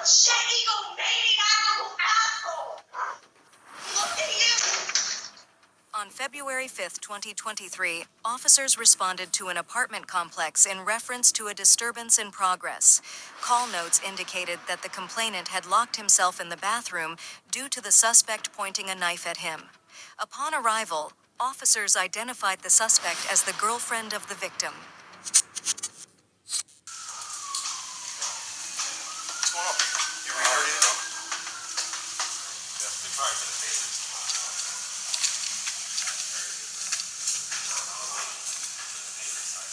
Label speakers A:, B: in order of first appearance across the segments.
A: Shaggy go maniacal asshole. Look at you.
B: On February 5th, 2023, officers responded to an apartment complex in reference to a disturbance in progress. Call notes indicated that the complainant had locked himself in the bathroom due to the suspect pointing a knife at him. Upon arrival, officers identified the suspect as the girlfriend of the victim.
C: What's going on? You reheard it? Yeah, good try for the tasers.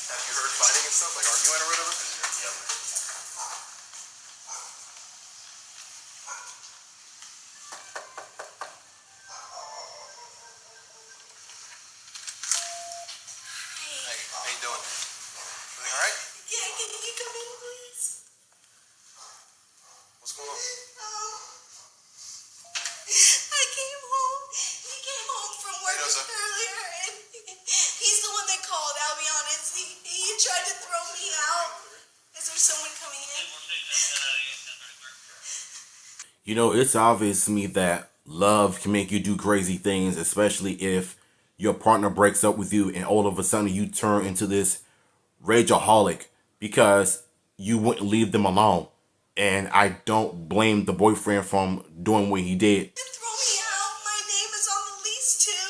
C: Have you heard fighting and stuff, like arguing or whatever? Yeah. Hey, how you doing? Everything all right?
A: Yeah, can you come in, please?
C: What's going on?
A: I came home. He came home from work
C: Rosa.
A: earlier, and he's the one that called. I'll be honest. He tried to throw me out. Is there someone coming in?
D: You know, it's obvious to me that love can make you do crazy things, especially if your partner breaks up with you and all of a sudden you turn into this rageaholic because you wouldn't leave them alone. And I don't blame the boyfriend from doing what he did.
A: Throw me out. My name is on the lease too.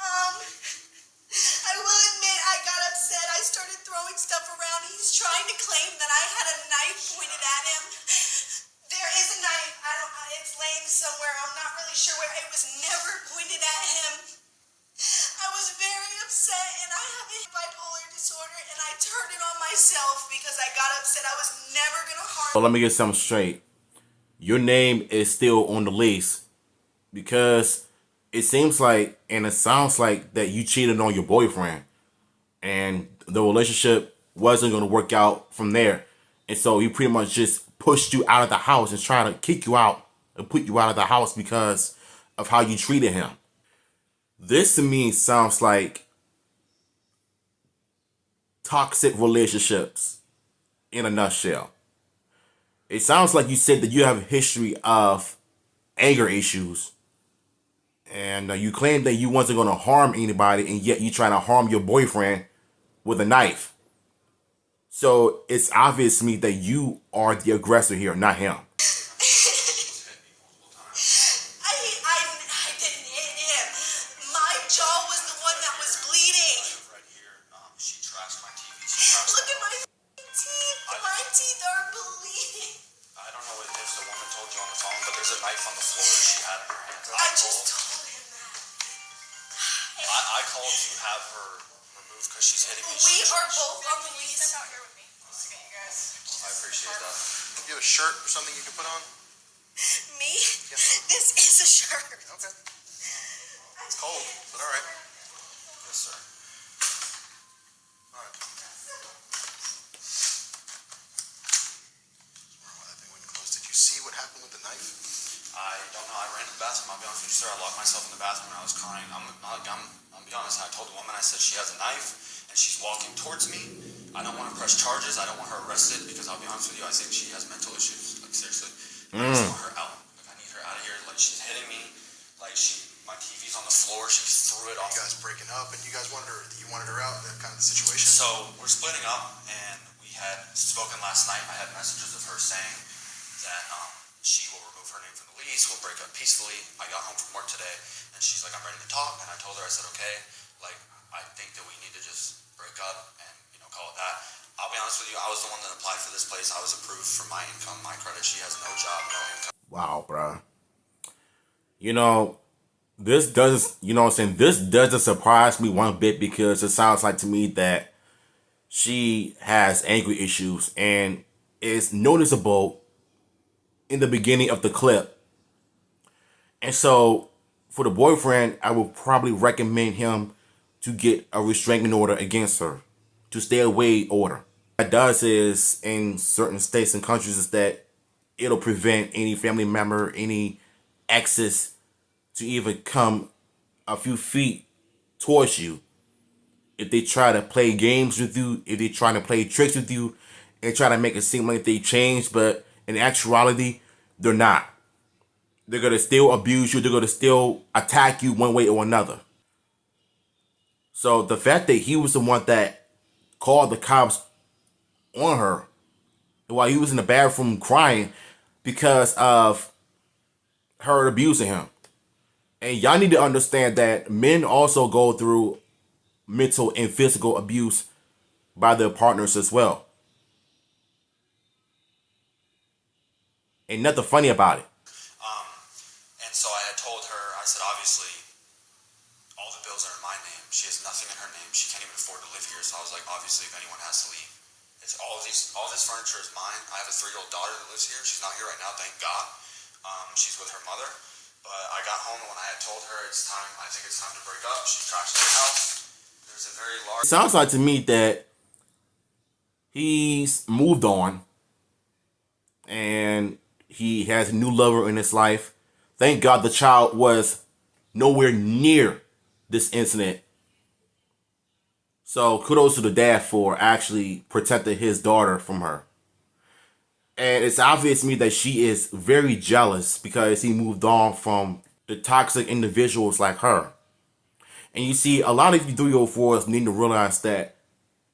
A: I will admit I got upset. I started throwing stuff around. He's trying to claim that I had a knife pointed at him. There is a knife. It's laying somewhere. I'm not really sure where. It was never pointed at him. I was very upset, and I have bipolar disorder, and I turned it on myself because I got upset. I was never gonna harm.
D: So let me get something straight. Your name is still on the lease because it seems like and it sounds like that you cheated on your boyfriend and the relationship wasn't going to work out from there. And so he pretty much just pushed you out of the house and tried to kick you out and put you out of the house because of how you treated him. This to me sounds like toxic relationships in a nutshell. It sounds like you said that you have a history of anger issues and you claim that you wasn't going to harm anybody and yet you trying to harm your boyfriend with a knife. So it's obvious to me that you are the aggressor here, not him.
A: I didn't hit him. My jaw was the one that was bleeding.
C: Right here, she trashed my TV. She trashed
A: Look at my teeth. My teeth are bleeding.
C: I don't know if the woman told you on the phone, but there's a knife on the floor that she had in her hands.
A: I just told him that.
C: I called to have her removed because she's hitting me.
A: We are both on the lease.
C: I appreciate that. You have a shirt or something you can put on?
A: Me?
C: Yeah.
A: This is a shirt.
C: Okay. It's cold, but all right. Yes, sir. All right. That thing went close. Did you see what happened with the knife? I don't know. I ran to the bathroom. I'll be honest with you, sir. I locked myself in the bathroom and I was crying. I'll be honest. I told the woman, I said she has a knife and she's walking towards me. I don't want to press charges. I don't want her arrested because I'll be honest with you, I think she has mental issues. Like seriously. I just want her out. Like I need her out of here. Like she's hitting me. Like my TV's on the floor. She threw it off. You guys breaking up and you wanted her out, that kind of situation? So we're splitting up and we had spoken last night. I had messages of her saying that she will remove her name from the lease. We'll break up peacefully. I got home from work today and she's like, I'm ready to talk. And I told her, I said, okay, like I think that we need to just break up and call it that. I'll be honest with you, I was the one that applied for this place. I was approved for my income, my credit. She has no job, no income.
D: Wow, bro. You know, this doesn't, you know what I'm saying? This doesn't surprise me one bit because it sounds like to me that she has anger issues and it's noticeable in the beginning of the clip. And so for the boyfriend, I would probably recommend him to get a restraining order against her, to stay away order. What it does is in certain states and countries is that it'll prevent any family member, any exes to even come a few feet towards you. If they try to play games with you, if they try to play tricks with you and try to make it seem like they changed, but in actuality, they're not. They're going to still abuse you. They're going to still attack you one way or another. So the fact that he was the one that called the cops on her while he was in the bathroom crying because of her abusing him. And y'all need to understand that men also go through mental and physical abuse by their partners as well. Ain't nothing funny about it.
C: And so I had told her, I said, obviously, all the bills are in my name. She has nothing in her name. She can't even afford to live here. So I was like, obviously, if anyone has to leave, it's all this furniture is mine. I have a 3-year-old daughter that lives here. She's not here right now, thank God. She's with her mother. But I got home, and when I had told her I think it's time to break up, she trashed the house. There's a very large...
D: It sounds like to me that he's moved on and he has a new lover in his life. Thank God the child was nowhere near this incident. So kudos to the dad for actually protecting his daughter from her. And it's obvious to me that she is very jealous because he moved on from the toxic individuals like her. And you see, a lot of you 304s need to realize that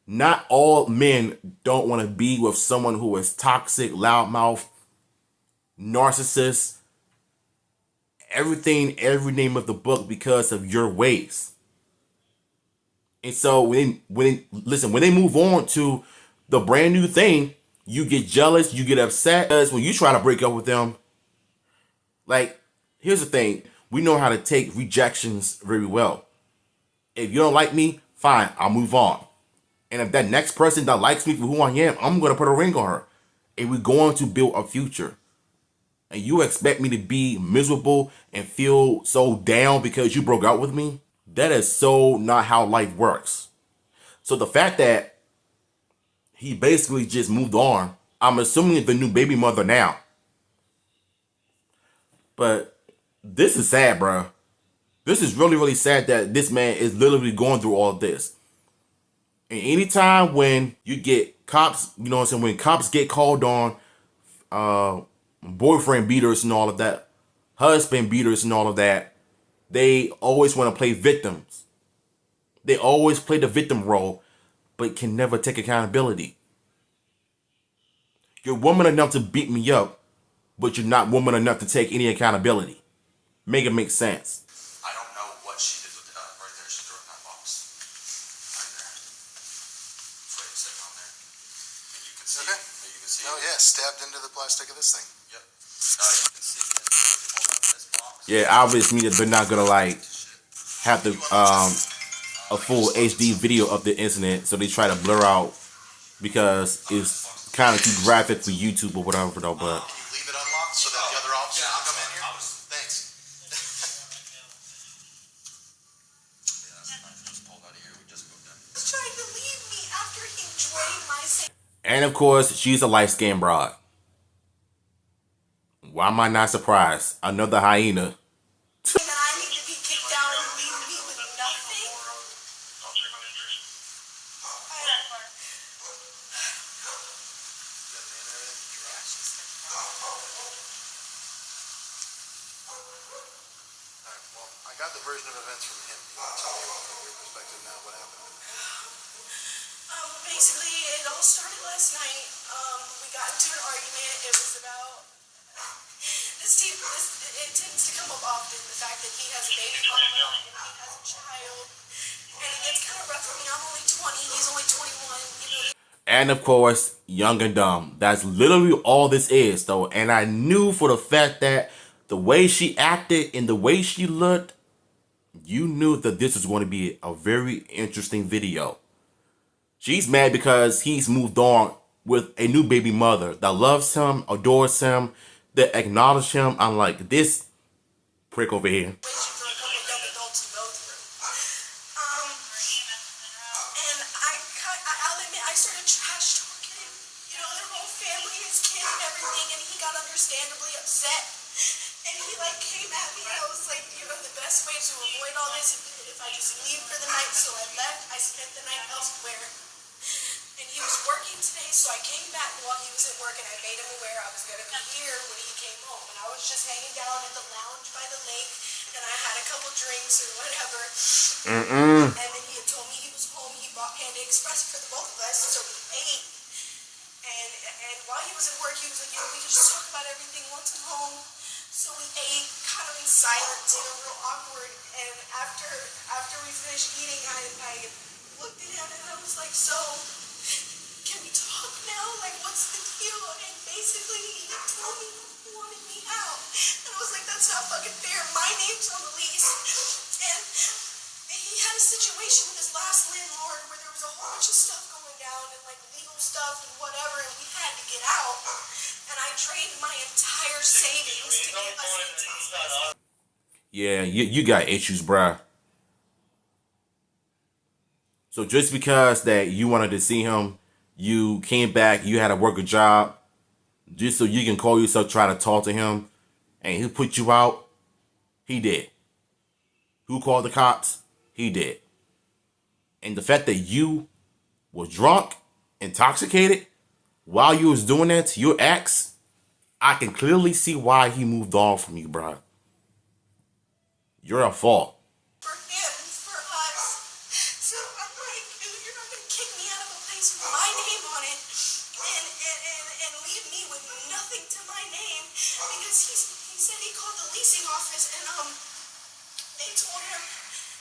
D: not all men don't want to be with someone who is toxic, loudmouth, narcissist, everything, every name of the book because of your ways. And so when they move on to the brand new thing, you get jealous, you get upset. Because when you try to break up with them, like, here's the thing. We know how to take rejections very well. If you don't like me, fine, I'll move on. And if that next person that likes me for who I am, I'm going to put a ring on her. And we're going to build a future. And you expect me to be miserable and feel so down because you broke out with me? That is so not how life works. So the fact that he basically just moved on, I'm assuming the new baby mother now. But this is sad, bro. This is really, really sad that this man is literally going through all of this. And anytime when you get cops, you know what I'm saying, when cops get called on, boyfriend beaters and all of that, husband beaters and all of that, they always want to play victims. They always play the victim role, but can never take accountability. You're woman enough to beat me up, but you're not woman enough to take any accountability. Make it make sense.
C: I don't know what she did with it. Right there, she threw it in that box. Right there. It's right sitting on there. And you can see it. You can see
E: Oh, yeah, stabbed into the plastic of this thing.
C: Yep. You can see it. Hold out this box.
D: Yeah, obviously they're not gonna like have the a full HD video of the incident, so they try to blur out because it's kind of too graphic for YouTube or whatever though. But
E: Can you leave it unlocked so that the other officers can come in here? Thanks.
A: He's trying to leave me after he drained my
D: and of course she's a light skinned broad. Why am I not surprised? Another hyena.
A: that I need to be kicked out and leave me with nothing.
E: Alright, well, I got the version of events from him. You want to tell me from your perspective now what happened?
A: Basically, it all started last night. We got into an argument. It was about it tends to come up often. The fact that he has a baby mama and he has a child, and it gets kind of rough for me. I'm only 20. He's only 21. You know.
D: And of course, young and dumb. That's literally all this is, though. And I knew for the fact that the way she acted and the way she looked, you knew that this was going to be a very interesting video. She's mad because he's moved on with a new baby mother that loves him, adores him, that acknowledges him. I'm like, this prick over here.
A: And I'll admit, I started trash talking him. You know, their whole family, his kid and everything, and he got understandably upset. And he came at me, and I was like, you know, the best way to avoid all this is if I just leave for the night. So I left. I spent the night elsewhere. And he was working today, so I came back while he was at work, and I made him aware I was going to be here when he came home. was just hanging down at the lounge by the lake, and I had a couple drinks or whatever. And then he had told me he was home. He bought Panda Express for the both of us, so we ate. And while he was at work, he was like, we can just talk about everything once I'm home. So we ate kind of in silence, real awkward. And after we finished eating, I looked at him and I was like, so, can we talk now? Like, what's the deal? And basically, he told me he wanted me out. And I was like, that's not fucking fair. My name's on the lease. And he had a situation with his last landlord where there was a whole bunch of stuff going down and like legal stuff and whatever, and we had to get out. And I drained my entire savings to get us into this place.
D: Yeah, you got issues, bruh. So just because that you wanted to see him, you came back, you had to work a job, just so you can call yourself, try to talk to him, and he put you out, he did. Who called the cops? He did. And the fact that you were drunk, intoxicated, while you was doing that to your ex, I can clearly see why he moved on from you, bruh. You're at fault.
A: For him, for us. So I'm like, dude, you're not gonna kick me out of a place with my name on it and leave me with nothing to my name, because he said he called the leasing office and they told him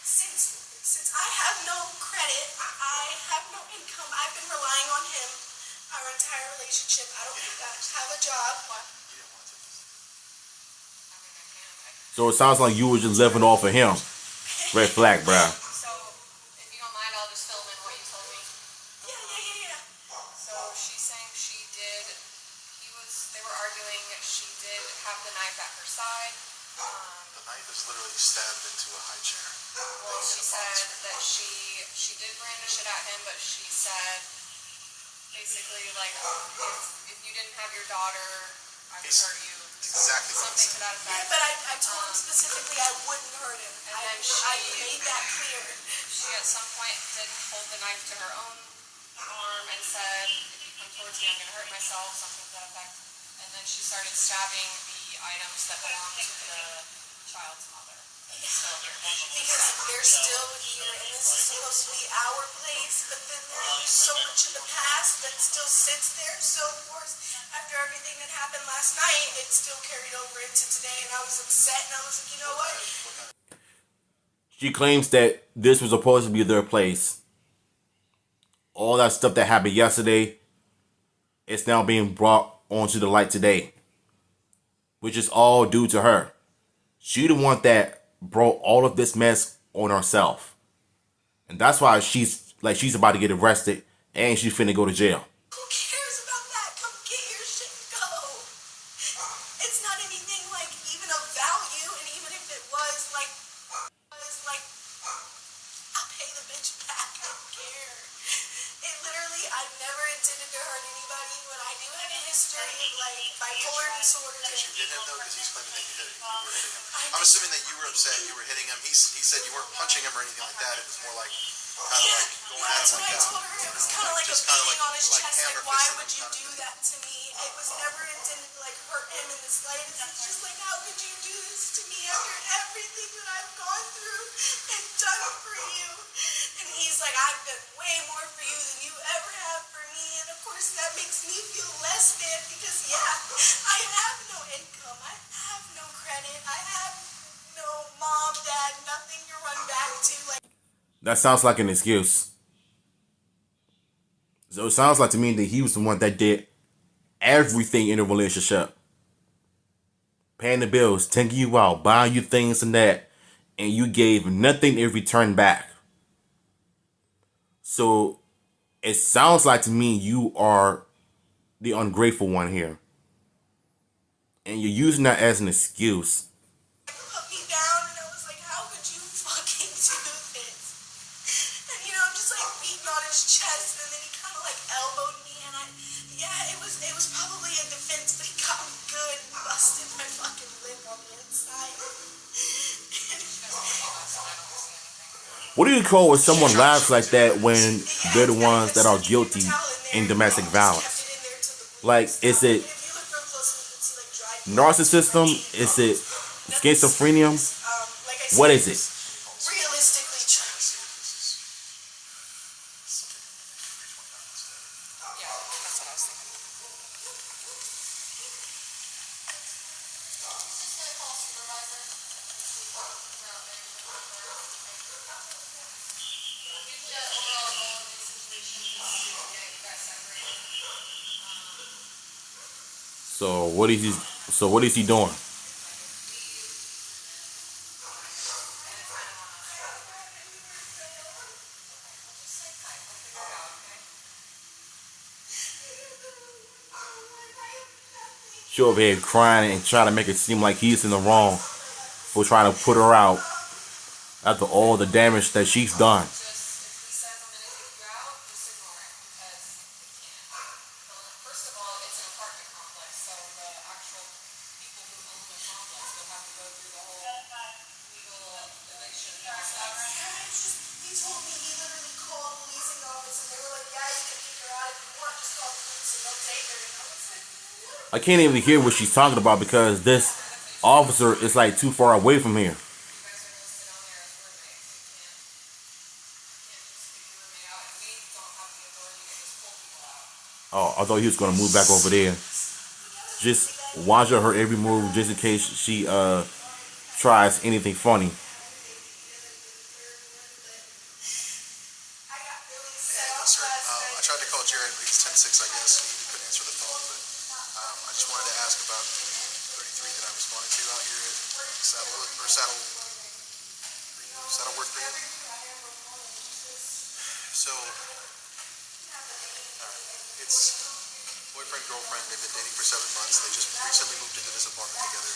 A: since I have no credit, I have no income, I've been relying on him our entire relationship. I don't have a job.
D: So it sounds like you were just living off of him. Red flag, bruh.
F: So, if you don't mind, I'll just fill in what you told me.
A: Yeah.
F: So, she's saying they were arguing, she did have the knife at her side.
E: The knife is literally stabbed into a high chair.
F: Well, she said that she did brandish it at him, but she said, basically, like, if you didn't have your daughter, I would hurt you.
E: Exactly what
F: Something to that
A: Yeah,
F: effect.
A: but I told him specifically I wouldn't hurt him.
F: And then
A: I made that clear.
F: She at some point did hold the knife to her own arm and said, if you come towards me, I'm going to hurt myself, something to that effect. And then she started stabbing the items that belonged to the child's mother.
A: Because they're still here, and this is supposed to be our place, but then there's so much in the past that still sits there. So, of course, after everything that happened last night, it still carried over into today, and I was upset, and I was like, you know what?
D: She claims that this was supposed to be their place. All that stuff that happened yesterday, it's now being brought onto the light today, which is all due to her. She the one that brought all of this mess on herself, and that's why she's about to get arrested and she's finna go to jail.
A: Who cares about that? Come get your shit and go. It's not anything like even of value, and even if it was like, I'll pay the bitch back. I don't care. It literally, I never intended to hurt anybody, but I do have a history of like bipolar disorder.
E: Did you hit him though? Because he's claiming that you were hitting him. I'm assuming that you were upset, you were hitting him. He said you weren't punching him or anything like that. It was more like kind of like going at
A: That's
E: him
A: what
E: like
A: I
E: that.
A: told her. It was kind of like a beating on his chest. Like, why would you do that to me? It was never intended to like hurt him in the slightest. It's just like, how could you do this to me after everything that I've gone through and done for you? And he's like, I've done way more for you than you ever have for me. And of course, that makes me feel less than, because I have no income. I have no credit. I have no mom, dad, nothing to run back to. Like,
D: That sounds like an excuse. So it sounds like to me that he was the one that did everything in a relationship. Paying the bills, taking you out, buying you things and that, and you gave nothing in return back. So it sounds like to me you are the ungrateful one here. And you're using that as an excuse.
A: put me down, and I was like, how could you fucking do this? And I'm just like beating on his chest, and then he kind of like elbowed me, and it was probably a defense, but he got me good and busted my fucking lip on the inside.
D: What do you call when someone laughs like that when they're the ones that are guilty in domestic violence? Like, is it narcissism? Is it schizophrenia?
A: Like I said,
D: What is it?
A: realistically,
F: Yeah, that's what I was thinking.
D: So what is he doing? She over here crying and trying to make it seem like he's in the wrong for trying to put her out after all the damage that she's done.
F: Just, if he says I'm gonna kick you out, just ignore it because it can't. First of all, it's an apartment complex, so the actual people who own the complex would have to go through the whole legal eviction process.
A: he told me he literally called the leasing office and they were like, yeah, you can kick her out if you want, just call the police and they'll take her. And I was like,
D: I can't even hear what she's talking about because this officer is like too far away from here.
F: You guys are listed on there as roommates. You can't just kick your roommate out, and we don't have the authority to just pull people out.
D: Oh, I thought he was gonna move back over there. Just watching her every move just in case she tries anything funny.
A: I got really set
E: Hey,
A: up
E: sir.
A: last night.
E: I tried to call Jared, but he's 10-6, I guess. He couldn't answer the phone, but I just wanted to ask about the 33 that I responded to out here at Saddleworth Green. So, it's boyfriend, girlfriend. They've been dating for 7 months. They just recently moved into this apartment together.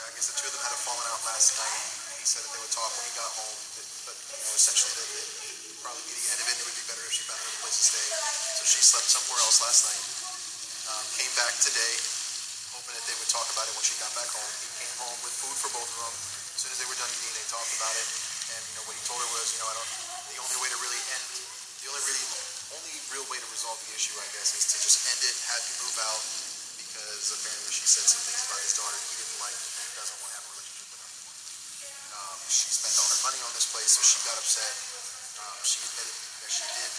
E: I guess the two of them had a falling out last night. He said that they would talk when he got home, but essentially that it would probably be the end of it. It would be better if she found another place to stay. So she slept somewhere else last night. Came back today, hoping that they would talk about it when she got back home. He came home with food for both of them. As soon as they were done eating, they talked about it. And what he told her was, the only way to really end, the only real way to resolve the issue, I guess, is to just end it, have you move out, because apparently she said some things about his daughter he didn't like and he doesn't want to have a relationship with her anymore. She spent all her money on this place, so she got upset. She admitted that she did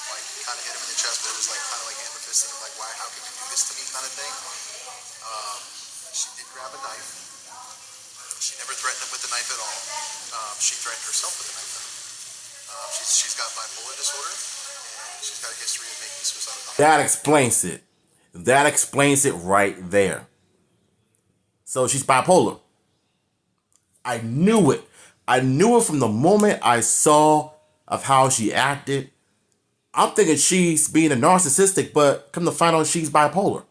E: kind of hit him in the chest, but it was kind of like hammer fisting him, like, why, how can you do this to me kind of thing. She did grab a knife. She never threatened him with the knife at all. She threatened herself with the knife. She's got bipolar disorder, and she's got a history of making suicidal comments.
D: That explains it. That explains it right there. So she's bipolar. I knew it. I knew it from the moment I saw of how she acted. I'm thinking she's being a narcissistic, but come to find out she's bipolar.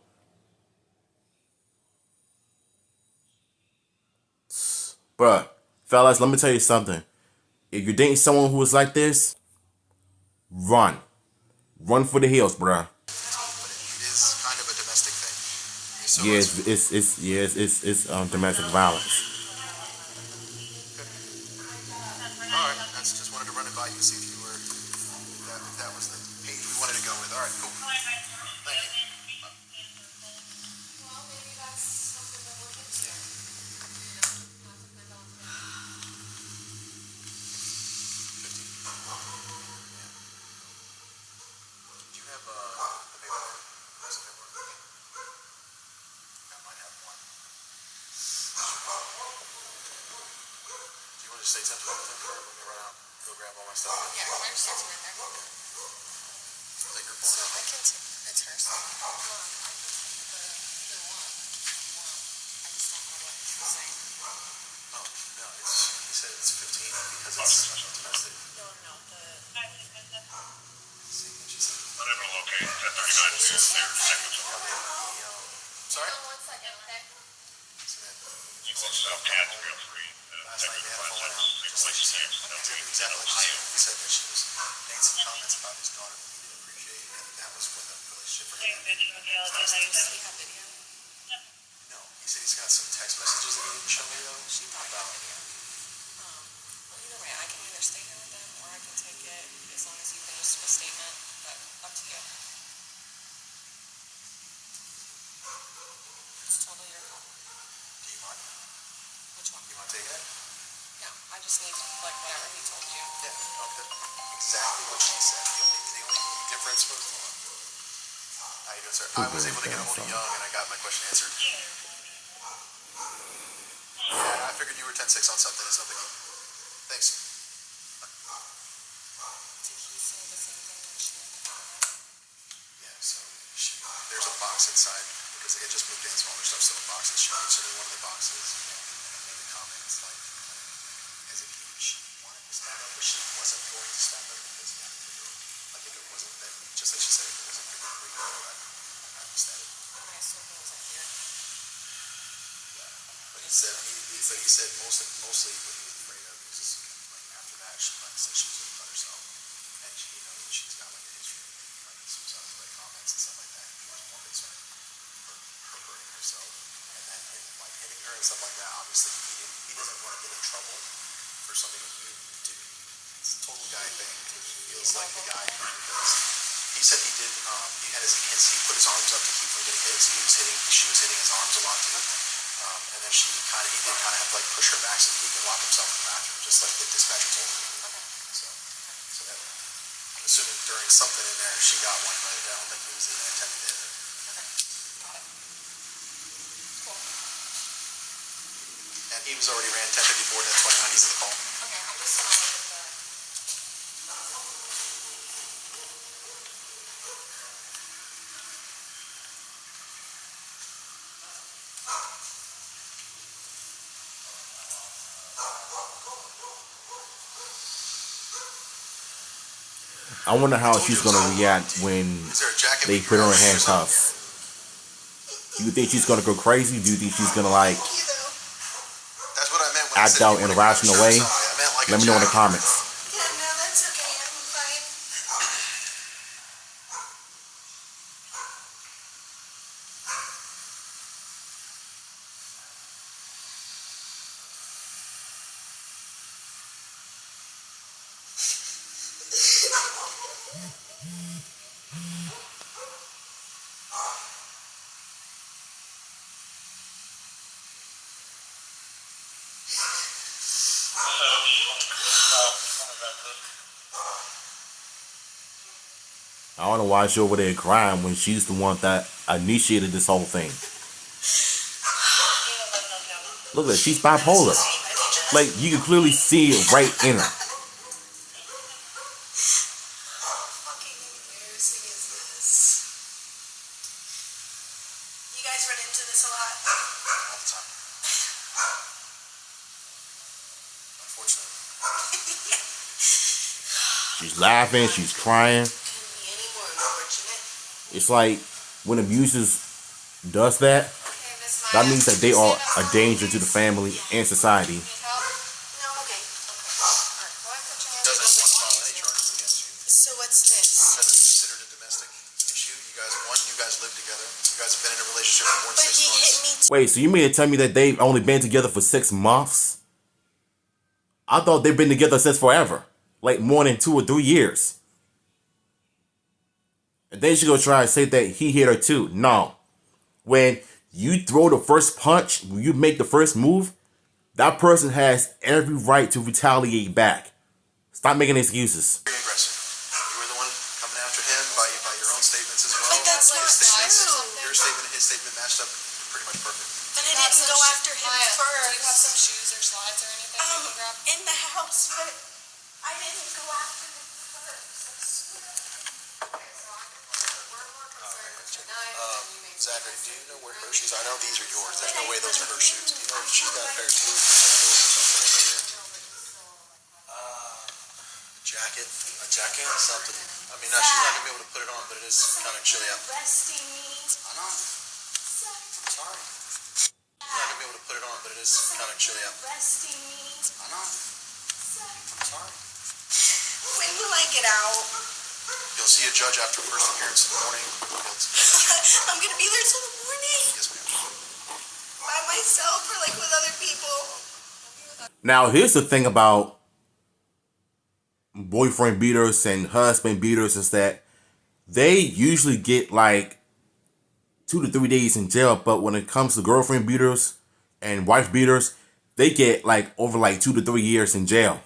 D: Bruh, fellas, let me tell you something. If you're dating someone who is like this, run. Run for the hills, bruh.
E: But it is kind of a domestic thing. So
D: It's domestic violence.
E: all right, that's just wanted to run it by you, see if you were if that was the page we wanted to go with. All right, cool. Thank you.
F: Well, maybe that's something to look into. Not depend on him.
E: 50. Do you have the paperwork? Where's the paperwork? I might have one. Do you want to just say something about it when we run out? Go grab all my stuff.
F: Yeah, my receipts are in there.
E: Is that your phone?
F: So I can it's hers. I can take the one if you want. I just don't know what she's saying.
E: Oh, no, he said it's 15 because it's domestic.
F: No,
E: See, she said,
G: Whatever location, at 39 Sears,
E: sorry?
F: Hold on 1 second, okay?
E: So that
G: you can sell cats real free.
E: last night they had a falling out, just like she said. Exactly what she said. He said that she was made some comments about his daughter that he didn't appreciate, and that was when the relationship for him ended.
F: Does he have video?
E: No, he said he's got some text messages that he didn't show me though. About
F: Well, either way, I can either stay here with them or I can take it as long as you finish a statement, but up to you. It's totally your call.
E: Do you mind?
F: Which one?
E: You want to take it?
F: No, I just need like whatever he told you.
E: Yeah. Okay. Exactly what she said. The only difference was. How you doing, sir? I was able to get a hold of Young, and I got my question answered. Yeah, I figured you were 10-6 on something. It's no big deal. Thanks.
F: Did he say the same thing that she
E: Yeah, so there's a box inside because they had just moved in, so all their stuff's still in boxes. She answered in one of the boxes and made the comments like as if she wanted to stab him, but she wasn't going to stab him because he had a 3-year-old. Like if it wasn't that, just like she said, if it wasn't for the 3-year-old, I'd have stab him.
F: I assume he wasn't here.
E: But he said mostly what he was afraid of is just, like after that she like said she was gonna cut herself, and she that she's got like a history of like suicide like comments and stuff like that. He was more concerned for her hurting herself, and then him like hitting her and stuff like that. Obviously he doesn't want to get in trouble for something he didn't do. It's a total guy thing. He feels like the guy because he said he did. He had he put his arms up to keep from getting hit, so she was hitting his arms a lot too. And then he did kind of have to like push her back so he could lock himself in the bathroom, just like the dispatcher told him. So that I'm assuming during something in there she got one, but I don't think he was even intending to hit her.
F: Got it. Cool.
E: And he was already ran 1054 to 29. He's in the call.
F: Okay, I'm just gonna look at the.
D: I wonder how she's gonna react when they put her in handcuffs. Do you think she's gonna go crazy? Do you think she's gonna like
E: That's what I meant when I
D: act
E: said
D: out
E: you
D: in a
E: wanted to
D: rational
E: show
D: way?
E: somebody. I meant like
D: Let me know in the
E: jacket.
D: comments.
A: Yeah, no, that's okay. I'm fine.
D: I don't know why she's over there crying when she's the one that initiated this whole thing. Look at her, she's bipolar. Like, you can clearly see it right in her.
A: How fucking embarrassing is this? You guys run into this a lot?
E: All the time. Unfortunately.
D: She's laughing, she's crying.
A: Couldn't be any more unfortunate.
D: It's like when abusers does that,
F: Okay, Miss Maya.
D: that means that they are a danger to the family and society.
F: Need help?
A: No, I'm okay.
F: Alright, go ahead, put your hands
E: Doesn't
F: on
E: want to
F: the
E: file
F: bodies
E: any
F: here.
E: charges against you.
A: So what's this?
E: Because it's considered a domestic issue. You guys live together. You guys have been in a relationship for more than
A: But
E: 6
A: he
E: months.
A: hit me
D: Wait, so you mean to tell me that they've only been together for 6 months? I thought they've been together since forever. Like more than 2 or 3 years. And then she go try and say that he hit her too. No. When you throw the first punch, when you make the first move, that person has every right to retaliate back. Stop making excuses.
E: Very aggressive. You were the one coming after him by your own statements as well.
A: But that's not
E: His statements,
A: true.
E: your statement and his statement matched up pretty much perfect.
A: But I
F: Do you have
A: didn't
F: some
A: go
F: sho-
A: after him
F: Maya,
A: first.
F: Do you have some shoes or slides or anything you can grab?
A: In the house, but I didn't go after him first. I swear.
F: Okay, so we're more concerned with the knife and you made
E: Zachary, do you know where her shoes? I know these are yours. There's no way those are her shoes. Do you know if she's got a pair of shoes or sandals or something in there? A jacket, something. I mean, she's not gonna be able to put it on, but it is kind of chilly out.
A: Arresting me.
E: I know. Sorry. She's not gonna be able to put it on, but it is kind of chilly out.
A: Arresting me.
E: I know. Sorry.
A: When will I get out?
E: You'll see a judge after first appearance in the morning.
A: I'm gonna be there till the morning.
E: Yes, ma'am.
A: By myself or like with other people.
D: Now, here's the thing about boyfriend beaters and husband beaters is that they usually get like 2 to 3 days in jail, but when it comes to girlfriend beaters and wife beaters, they get like over like 2 to 3 years in jail.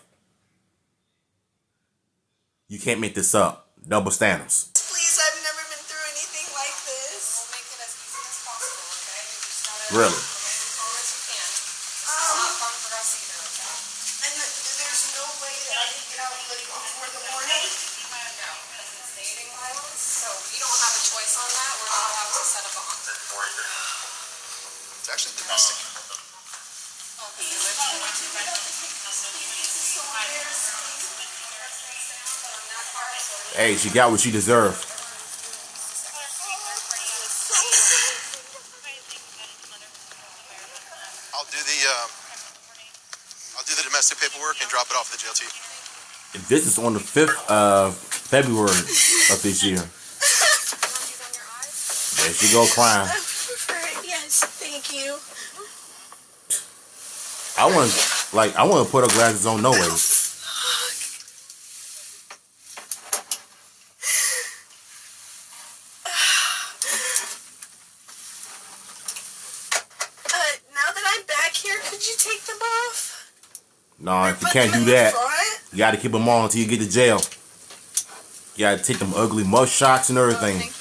D: You can't make this up. Double standards.
A: Please, I've never been through anything like this.
F: We'll make it as easy as possible, okay? You just gotta
D: Really?
F: make it as calm as you can. It's not fun for us either, okay?
A: And there's no way that I can get out like before the morning.
F: No, because it's dating violence, so we don't have a choice on that. We're not allowed to set a bond.
E: It's actually domestic.
D: Hey, she got what she deserved.
E: I'll do the domestic paperwork and drop it off at the jail to you.
D: This is on the 5th of February of this year. There she go crying.
A: I prefer it. Yes, thank you.
D: I want to put her glasses on no way.
A: Now that I'm back here, could you take them off?
D: No, if you
A: Put
D: can't
A: them
D: do
A: in the
D: that,
A: front?
D: you got to keep them on until you get to jail. You got to take them ugly mug shots and everything.
F: Thank you.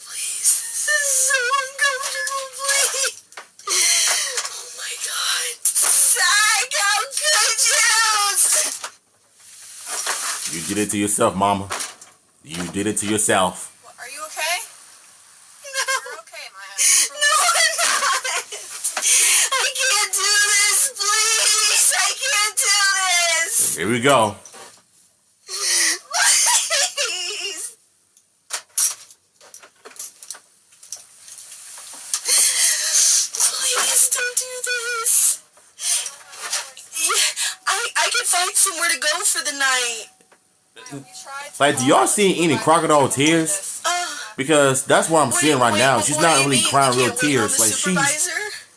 A: Please, this is so uncomfortable, please. Oh my god. Psych, how could you?
D: You did it to yourself, mama. You did it to yourself.
F: Are you okay?
A: No.
F: You're okay, Maya.
A: No, I'm not. I can't do this, please. I can't do this.
D: Here we go.
A: Please. Please don't do this. Yeah, I can find somewhere to go for the night.
D: Like, do y'all see any crocodile tears? Because that's what I'm seeing right now. She's not really crying real tears. Like, she's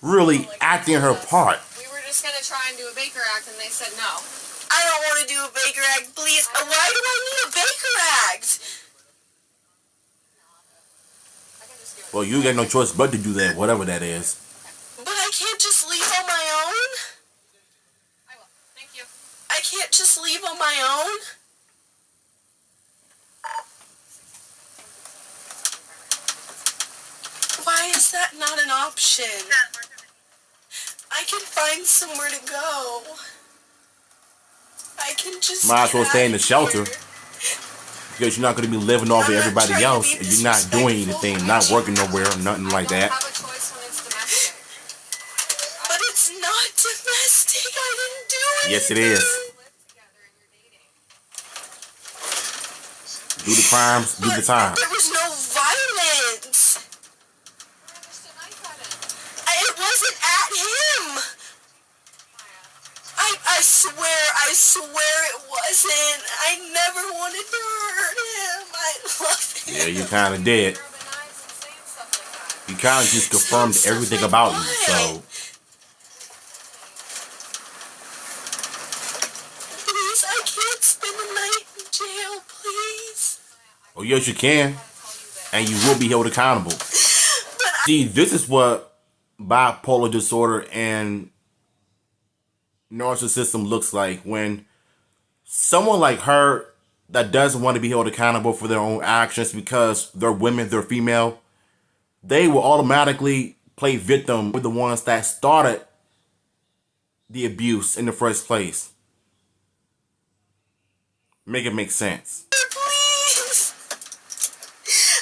D: really acting her part.
F: We were just gonna try and do a Baker Act, and they said no.
A: I don't want to do a Baker Act, please. Why do I need a Baker Act?
F: I can just do it.
D: Well, you got no choice but to do that, whatever that is.
A: But I can't just leave on my own.
F: I will. Thank you.
A: I can't just leave on my own. Why is that not an option? I can find somewhere to go. I can just
D: Might as well
A: get
D: stay in
A: out
D: the
A: of
D: shelter.
A: here.
D: Because you're not going to be living off of
A: I'm not
D: everybody
A: trying to
D: else.
A: be
D: And you're not doing
A: disrespectful.
D: anything, not working nowhere, nothing like
F: I
D: that.
F: don't have a choice when it's domestic.
A: But it's not domestic. I didn't do anything.
D: Yes, it is.
F: You live together and you're dating.
D: Do the crimes, do the time.
A: There was no violence.
F: Where was the knife at it?
A: It wasn't at him. I swear it wasn't. I never wanted to hurt him. I love him.
D: Yeah, you kind of did.
F: Grab the knives and saying stuff like that.
D: You kind of just confirmed
A: Stuff
D: everything
A: like
D: about you.
A: what?
D: So,
A: Please, I can't spend the night in jail, please.
D: oh yes, you can. And you will be held accountable. See, this is what bipolar disorder and narcissism looks like when someone like her that doesn't want to be held accountable for their own actions because they're women, they're female, they will automatically play victim with the ones that started the abuse in the first place. Make it make sense.
A: Please.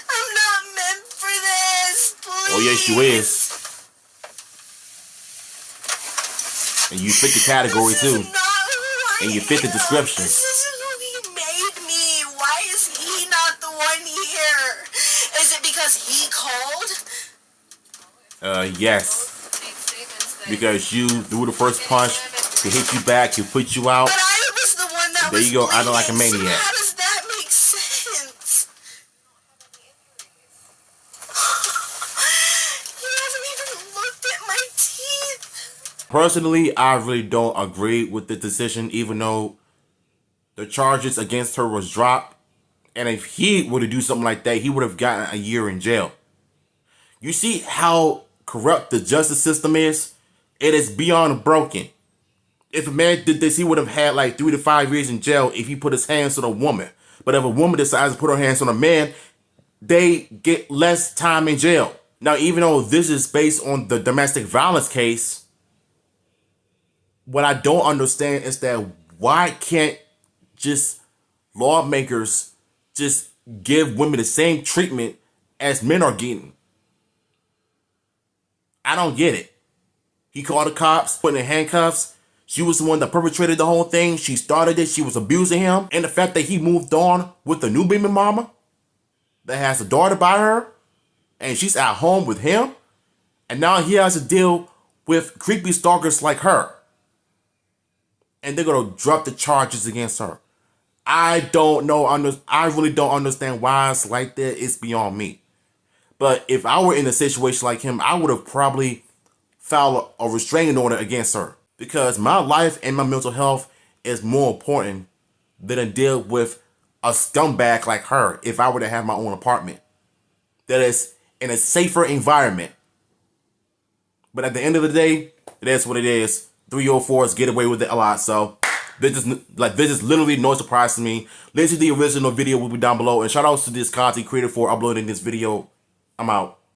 A: I'm not meant for this. Please.
D: Oh yes, you is. And you fit the category
A: This
D: too.
A: is not who I
D: And you fit the
A: am.
D: description.
A: This isn't who he made me. Why is he not the one here? Is it because he called?
D: Yes.
F: Make statements that
D: Because you threw the first punch, he hit you back, he put you out.
A: But I was the one that
D: There
A: was
D: you go, acting like a
A: bleeding,
D: maniac.
A: So how does that make sense? You haven't even looked at my teeth.
D: Personally, I really don't agree with the decision, even though the charges against her was dropped. And if he were to do something like that, he would have gotten a year in jail. You see how corrupt the justice system is? It is beyond broken. If a man did this, he would have had like 3 to 5 years in jail if he put his hands on a woman. But if a woman decides to put her hands on a man, they get less time in jail. Now, even though this is based on the domestic violence case, what I don't understand is that why can't just lawmakers just give women the same treatment as men are getting? I don't get it. He called the cops, put in handcuffs. She was the one that perpetrated the whole thing. She started it. She was abusing him. And the fact that he moved on with the new baby mama that has a daughter by her, and she's at home with him, and now he has to deal with creepy stalkers like her. And they're going to drop the charges against her. I don't know. I really don't understand why it's like that. It's beyond me. But if I were in a situation like him, I would have probably filed a restraining order against her. Because my life and my mental health is more important than to deal with a scumbag like her if I were to have my own apartment that is in a safer environment. But at the end of the day, it is what it is. 304s get away with it a lot. So this is literally no surprise to me. Listen to the original video will be down below. And shout outs to this content creator for uploading this video. I'm out.